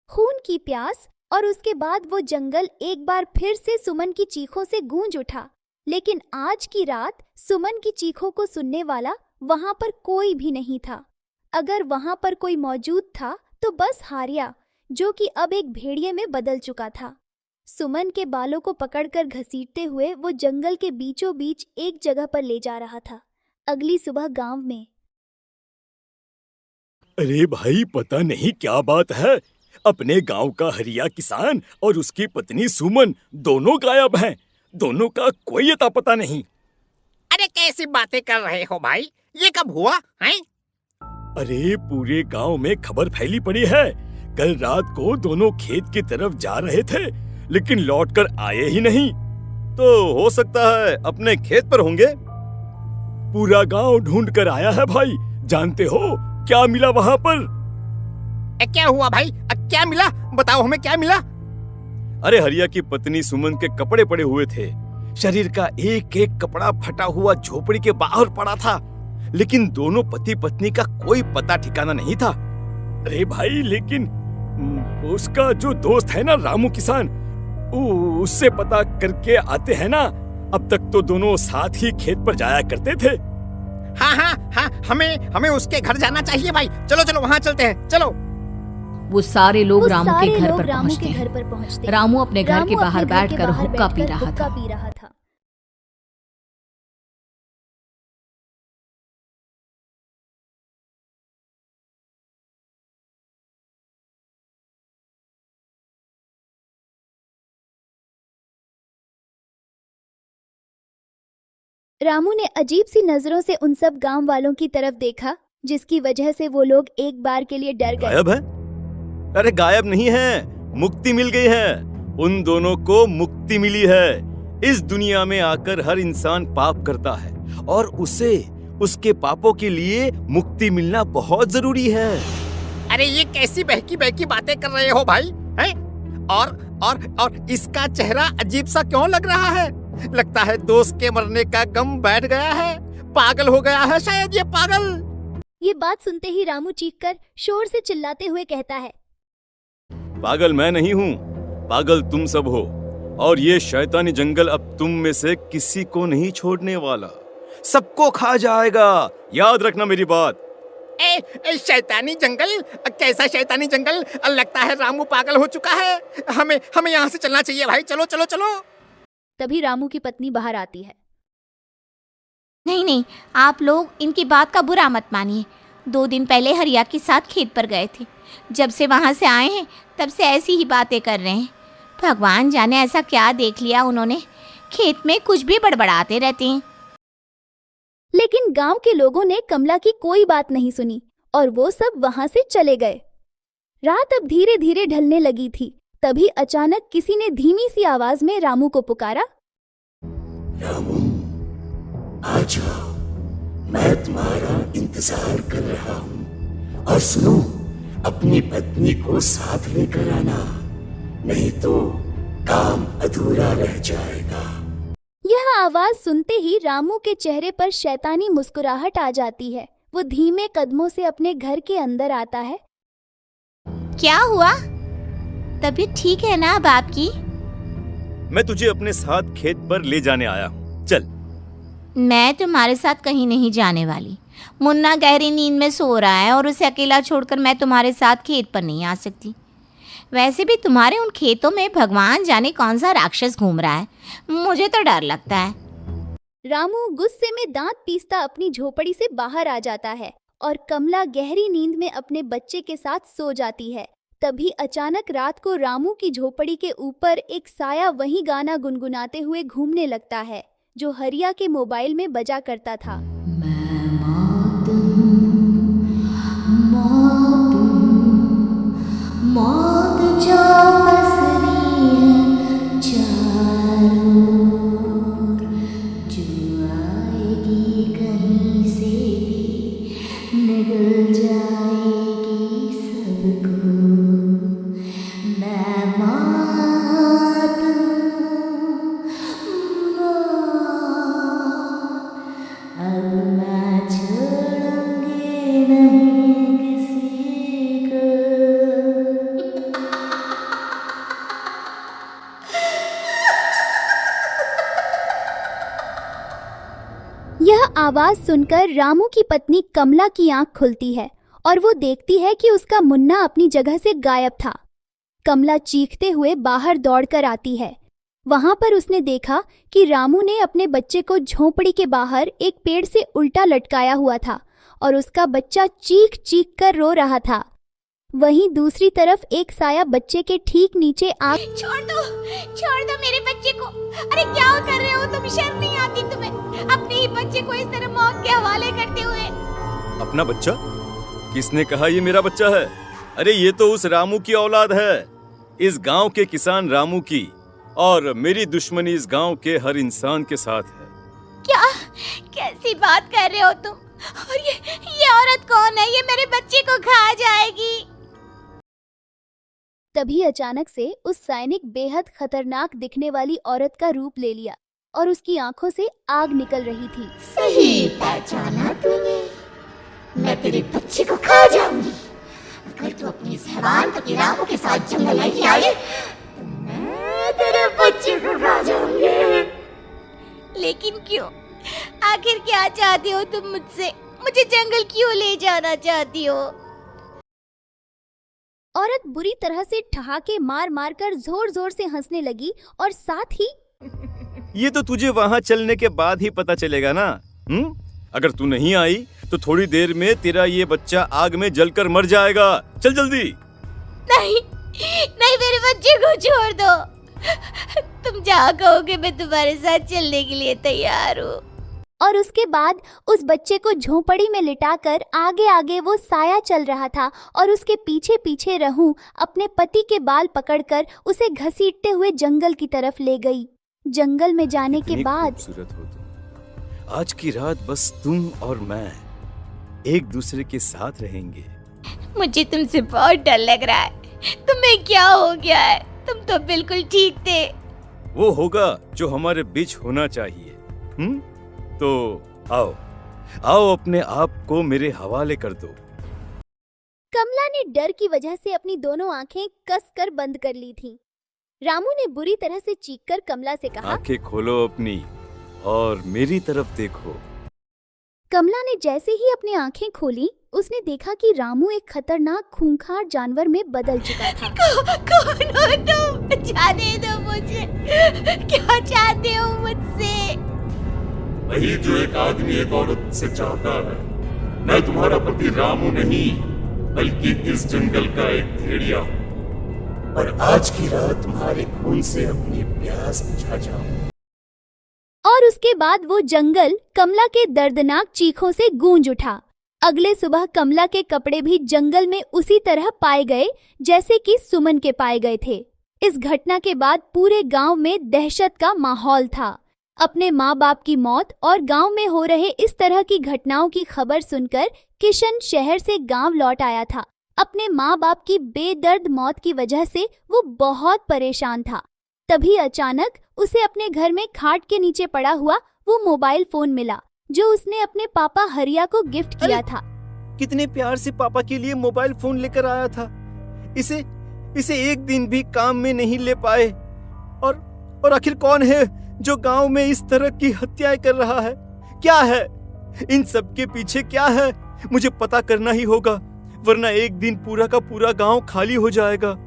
खून की प्यास और उसके बाद वो जंगल एक बार फिर से सुमन की चीखों से गूंज उठा। लेकिन आज की रात सुमन की चीखों को सुनने वाला वहां पर कोई भी नहीं था। अगर वहां पर कोई मौजूद था तो बस हारिया, जो कि अब एक भेड़िए में बदल चुका था। सुमन के बालों को पकड़कर घसीटते हुए वो जंगल के बीचों बीच एक जगह पर ले जा रहा था। अगली सुबह गांव में। अरे भाई, पता नहीं क्या बात है, अपने गांव का हरिया किसान और उसकी पत्नी सुमन दोनों गायब हैं। दोनों का कोई अता पता नहीं। अरे कैसी बातें कर रहे हो भाई, ये कब हुआ है? अरे पूरे गांव में खबर फैली पड़ी है। कल रात को दोनों खेत की तरफ जा रहे थे, लेकिन लौटकर आए ही नहीं। तो हो सकता है अपने खेत पर होंगे। पूरा गांव ढूंढ कर आया है भाई। जानते हो क्या मिला वहां पर? क्या हुआ भाई? क्या मिला? बताओ हमें, क्या मिला? अरे हरिया की पत्नी सुमन के कपड़े पड़े हुए थे। शरीर का एक एक कपड़ा फटा हुआ झोपड़ी के बाहर पड़ा था, लेकिन दोनों पति पत्नी का कोई पता ठिकाना नहीं था। अरे भाई, लेकिन उसका जो दोस्त है ना रामू किसान, उससे पता करके आते हैं ना। अब तक तो दोनों साथ ही खेत पर जाया करते थे। हाँ हाँ हाँ, हमें उसके घर जाना चाहिए भाई। चलो चलो वहाँ चलते हैं, चलो। वो सारे लोग रामू के घर पर पहुंचते हैं। रामू अपने घर के बाहर बैठकर हुक्का पी रहा था। रामू ने अजीब सी नजरों से उन सब गांव वालों की तरफ देखा, जिसकी वजह से वो लोग एक बार के लिए डर गए। गायब है? अरे गायब नहीं है, मुक्ति मिल गई है। उन दोनों को मुक्ति मिली है। इस दुनिया में आकर हर इंसान पाप करता है और उसे उसके पापों के लिए मुक्ति मिलना बहुत जरूरी है। अरे ये कैसी बहकी बहकी बातें कर रहे हो भाई, हैं? और इसका चेहरा अजीब सा क्यों लग रहा है? लगता है दोस्त के मरने का गम बैठ गया है। पागल हो गया है शायद ये पागल। ये बात सुनते ही रामू चीखकर शोर से चिल्लाते हुए कहता है, पागल मैं नहीं हूँ, पागल तुम सब हो। और ये शैतानी जंगल अब तुम में से किसी को नहीं छोड़ने वाला, सबको खा जाएगा। याद रखना मेरी बात। शैतानी जंगल? कैसा शैतानी जंगल? लगता है रामू पागल हो चुका है। हमें यहाँ से चलना चाहिए भाई। चलो चलो चलो। तभी रामू की पत्नी बाहर आती है। नहीं नहीं, आप लोग इनकी बात का बुरा मत मानिए। 2 दिन पहले हरिया के साथ खेत पर गए थे। जब से वहाँ से आए हैं तब से ऐसी ही बातें कर रहे हैं। भगवान जाने ऐसा क्या देख लिया उन्होंने, खेत में कुछ भी बड़बड़ाते रहते हैं। लेकिन गांव के लोगों ने कमला की कोई बात नहीं सुनी और वो सब वहां से चले गए। रात अब धीरे धीरे ढलने लगी थी। तभी अचानक किसी ने धीमी सी आवाज में रामू को पुकारा। रामू, आ जाओ, मैं तुम्हारा इंतजार कर रहा हूँ। और सुनो, अपनी पत्नी को साथ लेकर आना, नहीं तो काम अधूरा रह जाएगा। यह आवाज सुनते ही रामू के चेहरे पर शैतानी मुस्कुराहट आ जाती है। वो धीमे कदमों से अपने घर के अंदर आता है। क्या हुआ? तबीयत ठीक है ना अब आपकी? मैं तुझे अपने साथ खेत पर ले जाने आया हूँ, चल। मैं तुम्हारे साथ कहीं नहीं जाने वाली। मुन्ना गहरी नींद में सो रहा है और उसे अकेला छोड़कर मैं तुम्हारे साथ खेत पर नहीं आ सकती। वैसे भी तुम्हारे उन खेतों में भगवान जाने कौन सा राक्षस घूम रहा है, मुझे तो डर लगता है। रामू गुस्से में दांत पीसता अपनी झोपड़ी से बाहर आ जाता है और कमला गहरी नींद में अपने बच्चे के साथ सो जाती है। तभी अचानक रात को रामू की झोपड़ी के ऊपर एक साया वही गाना गुनगुनाते हुए घूमने लगता है जो हरिया के मोबाइल में बजा करता था। मैं मौत हूँ, मौत हूँ, मौत जो पसरी है चारों ओर, जो आएगी कहीं से भी निगल जाएगी सबको। मैं मौत हूँ, अब मैं छोड़ूंगी नहीं किसी को। आवाज सुनकर रामू की पत्नी कमला की आंख खुलती है और वो देखती है कि उसका मुन्ना अपनी जगह से गायब था। कमला चीखते हुए बाहर दौड़कर आती है। वहां पर उसने देखा कि रामू ने अपने बच्चे को झोपड़ी के बाहर एक पेड़ से उल्टा लटकाया हुआ था और उसका बच्चा चीख चीख कर रो रहा था। वहीं दूसरी तरफ एक साया बच्चे के ठीक नीचे आग। छोड़ दो मेरे बच्चे को। अरे क्या कर रहे हो तुम? शर्म नहीं आती तुम्हें? अपने ही बच्चे को इस तरह मौत के हवाले करते हुए। अपना बच्चा? किसने कहा ये मेरा बच्चा है? अरे ये तो उस रामू की औलाद है, इस गांव के किसान रामू की, और मेरी दुश्मनी इस गांव के हर इंसान के साथ है। क्या? कैसी बात कर रहे हो तुम? और ये औरत कौन है? ये मेरे बच्चे को खा जाएगी। तभी अचानक से उस सैनिक बेहद खतरनाक दिखने वाली औरत का रूप ले लिया और उसकी आंखों से आग निकल रही थी। सही पहचाना तूने। मैं तेरे बच्चे को खा जाऊंगी। अगर तू अपनी इस हैवान पति रामू के साथ जंगल नहीं आई तो मैं तेरे बच्चे को खा जाऊंगी। लेकिन क्यों? आखिर क्या चाहती हो तुम मुझसे? मुझे जंगल क्यों ले जाना चाहती हो? औरत बुरी तरह से ठहाके मार मार कर जोर जोर से हंसने लगी और साथ ही ये तो तुझे वहाँ चलने के बाद ही पता चलेगा ना। अगर तू नहीं आई तो थोड़ी देर में तेरा ये बच्चा आग में जलकर मर जाएगा। चल जल्दी। नहीं, मेरे बच्चे को छोड़ दो। तुम जहाँ कहोगे मैं तुम्हारे साथ चलने के लिए तैयार हूँ। और उसके बाद उस बच्चे को झोपड़ी में लिटाकर आगे आगे वो साया चल रहा था और उसके पीछे पीछे रहूं अपने पति के बाल पकड़कर उसे घसीटते हुए जंगल की तरफ ले गई। जंगल में जाने के बाद खूबसूरत हो तुम। आज की रात बस तुम और मैं एक दूसरे के साथ रहेंगे। मुझे तुमसे बहुत डर लग रहा है। तुम्हें क्या हो गया है? तुम तो बिल्कुल ठीक थे। वो होगा जो हमारे बीच होना चाहिए। तो आओ अपने आप को मेरे हवाले कर दो। कमला ने डर की वजह से अपनी दोनों आंखें कसकर बंद कर ली थीं। रामू ने बुरी तरह से चीखकर कमला से कहा, आंखें खोलो अपनी और मेरी तरफ देखो। कमला ने जैसे ही अपनी आंखें खोली उसने देखा कि रामू एक खतरनाक खूंखार जानवर में बदल चुका था। कौन हो तुम? जाने दो मुझे। क्या चाहते हो मुझसे? वही जो एक आदमी एक औरत से चाहता है। मैं तुम्हारा पति रामू नहीं बल्कि इस जंगल का एक भेड़िया हूँ और आज की रात तुम्हारे खून से अपनी प्यास बुझा जाऊं। और उसके बाद वो जंगल कमला के दर्दनाक चीखों से गूंज उठा। अगले सुबह कमला के कपड़े भी जंगल में उसी तरह पाए गए जैसे कि सुमन के पाए गए थे। इस घटना के बाद पूरे गांव में दहशत का माहौल था। अपने माँ बाप की मौत और गांव में हो रहे इस तरह की घटनाओं की खबर सुनकर किशन शहर से गांव लौट आया था। अपने माँ बाप की बेदर्द मौत की वजह से वो बहुत परेशान था। तभी अचानक उसे अपने घर में खाट के नीचे पड़ा हुआ वो मोबाइल फोन मिला जो उसने अपने पापा हरिया को गिफ्ट किया था। कितने प्यार से पापा के लिए मोबाइल फोन लेकर आया था। इसे एक दिन भी काम में नहीं ले पाए। और आखिर कौन है जो गांव में इस तरह की हत्याएं कर रहा है? क्या है इन सब के पीछे? क्या है? मुझे पता करना ही होगा, वरना एक दिन पूरा का पूरा गांव खाली हो जाएगा।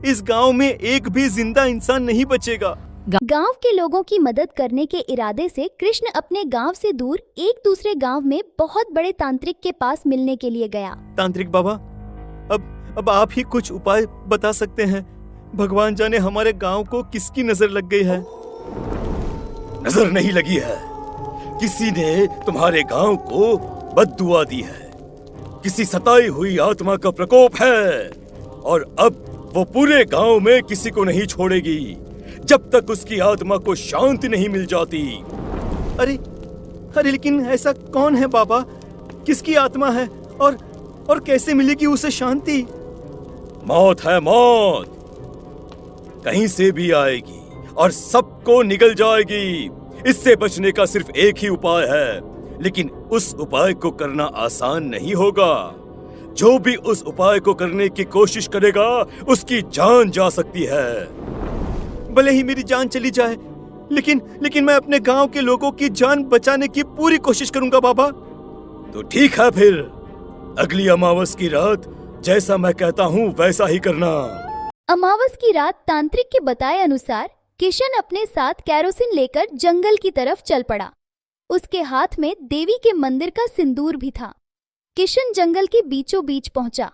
इस गांव में एक भी जिंदा इंसान नहीं बचेगा। गांव के लोगों की मदद करने के इरादे से कृष्ण अपने गांव से दूर एक दूसरे गांव में बहुत बड़े तांत्रिक के पास मिलने के लिए गया। तांत्रिक बाबा, अब आप ही कुछ उपाय बता सकते हैं। भगवान जाने हमारे गांव को किसकी नजर लग गई है। नजर नहीं लगी है, किसी ने तुम्हारे गांव को बद्दुआ दी है। किसी सताई हुई आत्मा का प्रकोप है और अब वो पूरे गांव में किसी को नहीं छोड़ेगी जब तक उसकी आत्मा को शांति नहीं मिल जाती। अरे लेकिन ऐसा कौन है बाबा? किसकी आत्मा है और कैसे मिलेगी उसे शांति? मौत है, मौत कहीं से भी आएगी और सबको निगल जाएगी। इससे बचने का सिर्फ एक ही उपाय है, लेकिन उस उपाय को करना आसान नहीं होगा। जो भी उस उपाय को करने की कोशिश करेगा उसकी जान जा सकती है। भले ही मेरी जान चली जाए, लेकिन मैं अपने गांव के लोगों की जान बचाने की पूरी कोशिश करूंगा बाबा। तो ठीक है फिर, अगली अमावस की रात जैसा मैं कहता हूँ वैसा ही करना। अमावस की रात तांत्रिक के बताए अनुसार किशन अपने साथ केरोसिन लेकर जंगल की तरफ चल पड़ा। उसके हाथ में देवी के मंदिर का सिंदूर भी था। किशन जंगल के बीचों बीच पहुंचा।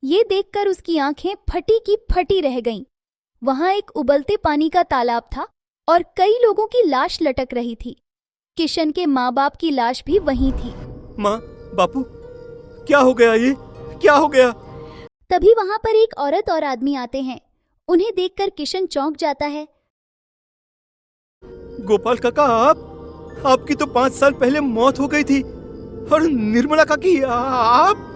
ये देखकर उसकी आंखें फटी की फटी रह गईं। वहां एक उबलते पानी का तालाब था और कई लोगों की लाश लटक रही थी। किशन के माँ बाप की लाश भी वहीं थी। माँ, बापू, क्या हो गया? ये क्या हो गया? तभी वहां पर एक औरत और आदमी आते हैं। उन्हें देखकर किशन चौंक जाता है। गोपाल काका, आपकी तो 5 साल पहले मौत हो गई थी। और निर्मला काकी, आप?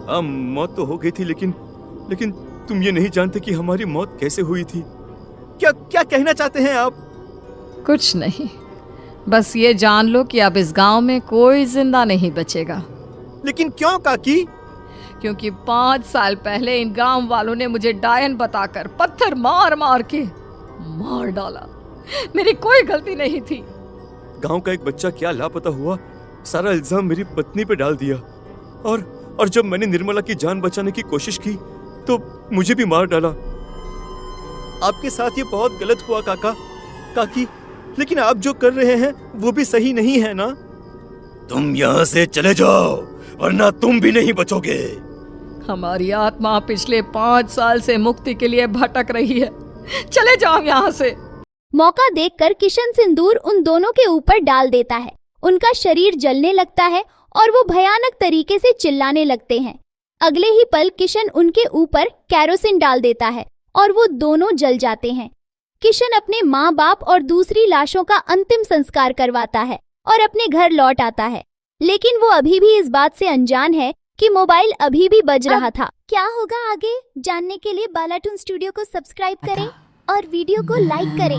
हाँ, मौत तो हो गई थी, लेकिन तुम ये नहीं जानते कि हमारी मौत कैसे हुई थी। क्या कहना चाहते हैं आप? कुछ नहीं, बस ये जान लो कि अब इस गांव में कोई जिंदा नहीं बचेगा। लेकिन क्यों काकी? क्योंकि 5 साल पहले इन गांव वालों ने मुझे डायन बताकर पत्थर मार मार के मार डाला। मेरी कोई गलती नहीं थी। गांव का एक बच्चा क्या लापता हुआ, सारा इल्जाम मेरी पत्नी पे डाल दिया। और जब मैंने निर्मला की जान बचाने की कोशिश की तो मुझे भी मार डाला। आपके साथ ये बहुत गलत हुआ काकी, लेकिन आप जो कर रहे हैं वो भी सही नहीं है ना? तुम यहाँ से चले जाओ वरना तुम भी नहीं बचोगे। हमारी आत्मा पिछले 5 साल से मुक्ति के लिए भटक रही है। चले जाओ यहाँ से। मौका देखकर किशन सिंदूर उन दोनों के ऊपर डाल देता है। उनका शरीर जलने लगता है और वो भयानक तरीके से चिल्लाने लगते हैं। अगले ही पल किशन उनके ऊपर केरोसिन डाल देता है और वो दोनों जल जाते हैं। किशन अपने माँ बाप और दूसरी लाशों का अंतिम संस्कार करवाता है और अपने घर लौट आता है। लेकिन वो अभी भी इस बात से अनजान है कि मोबाइल अभी भी बज रहा था। क्या होगा आगे जानने के लिए बालाटून स्टूडियो को सब्सक्राइब करें और वीडियो को लाइक करें।